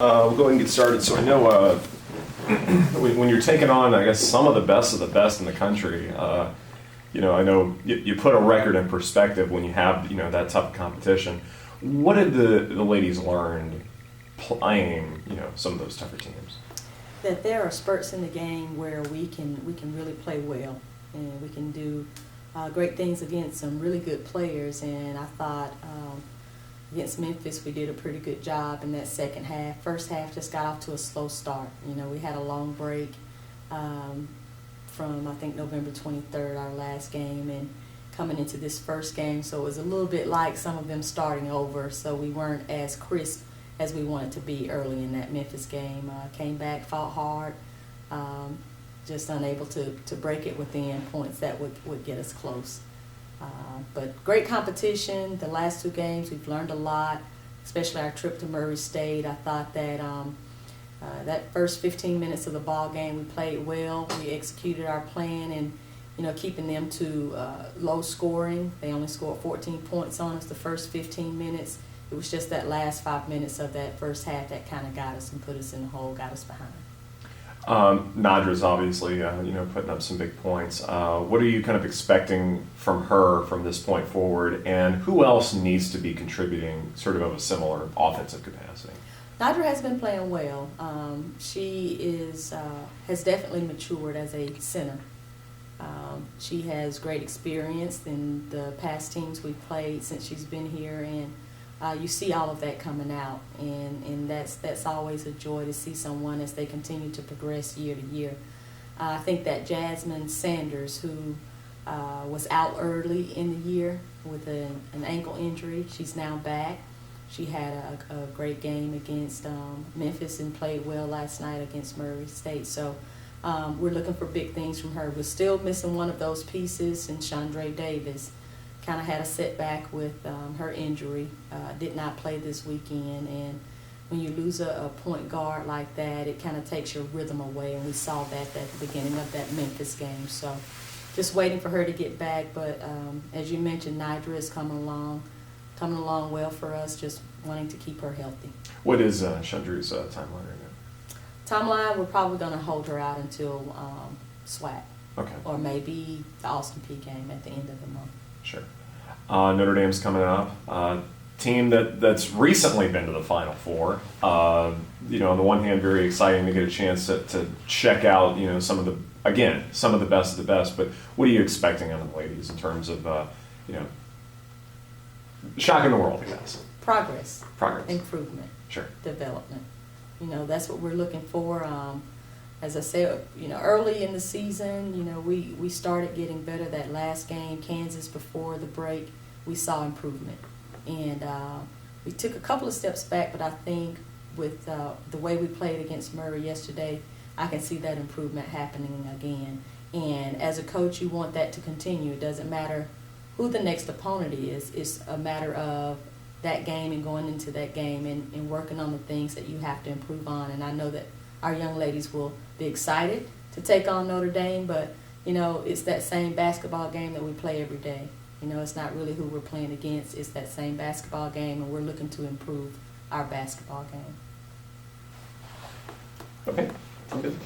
We'll go ahead and get started. So I know when you're taking on, I guess, some of the best in the country, I know you put a record in perspective when you have, that type of competition. What did the ladies learn playing, some of those tougher teams? That there are spurts in the game where we can really play well, and we can do great things against some really good players. And I thought against Memphis we did a pretty good job in that second half. First half just got off to a slow start. We had a long break from I think November 23rd, our last game, and coming into this first game, so it was a little bit like some of them starting over. So we weren't as crisp as we wanted to be early in that Memphis game. Came back, fought hard, just unable to break it within points that would get us close. But great competition. The last two games we've learned a lot, especially our trip to Murray State. I thought that that first 15 minutes of the ball game we played well. We executed our plan and keeping them to low scoring. They only scored 14 points on us the first 15 minutes. It was just that last 5 minutes of that first half that kind of got us and put us in the hole, got us behind. Nadra's obviously, putting up some big points. What are you kind of expecting from her from this point forward, and who else needs to be contributing sort of a similar offensive capacity? Nadra has been playing well. She has definitely matured as a center. She has great experience in the past teams we've played since she's been here, and you see all of that coming out, and that's always a joy to see someone as they continue to progress year to year. I think that Jasmine Sanders, who was out early in the year with an ankle injury, she's now back. She had a great game against Memphis and played well last night against Murray State. So we're looking for big things from her. We're still missing one of those pieces, and Chandra Davis kind of had a setback with her injury, did not play this weekend, and when you lose a point guard like that, it kind of takes your rhythm away, and we saw that at the beginning of that Memphis game. So just waiting for her to get back, but as you mentioned, Nidra is coming along well for us, just wanting to keep her healthy. What is Chandra's timeline right now? Timeline, we're probably going to hold her out until SWAC. Okay. Or maybe the Austin Peay game at the end of the month. Sure. Notre Dame's coming up. Team that's recently been to the Final Four. On the one hand, very exciting to get a chance to check out, some of the best of the best. But what are you expecting on the ladies in terms of, shocking the world, I guess? Progress. Improvement. Sure. Development. That's what we're looking for. As I said, early in the season, we started getting better. That last game, Kansas, before the break, we saw improvement. And we took a couple of steps back, but I think with the way we played against Murray yesterday, I can see that improvement happening again. And as a coach, you want that to continue. It doesn't matter who the next opponent is. It's a matter of that game and going into that game and working on the things that you have to improve on. And I know that our young ladies will be excited to take on Notre Dame, but it's that same basketball game that we play every day. It's not really who we're playing against. It's that same basketball game, and we're looking to improve our basketball game. Okay, good.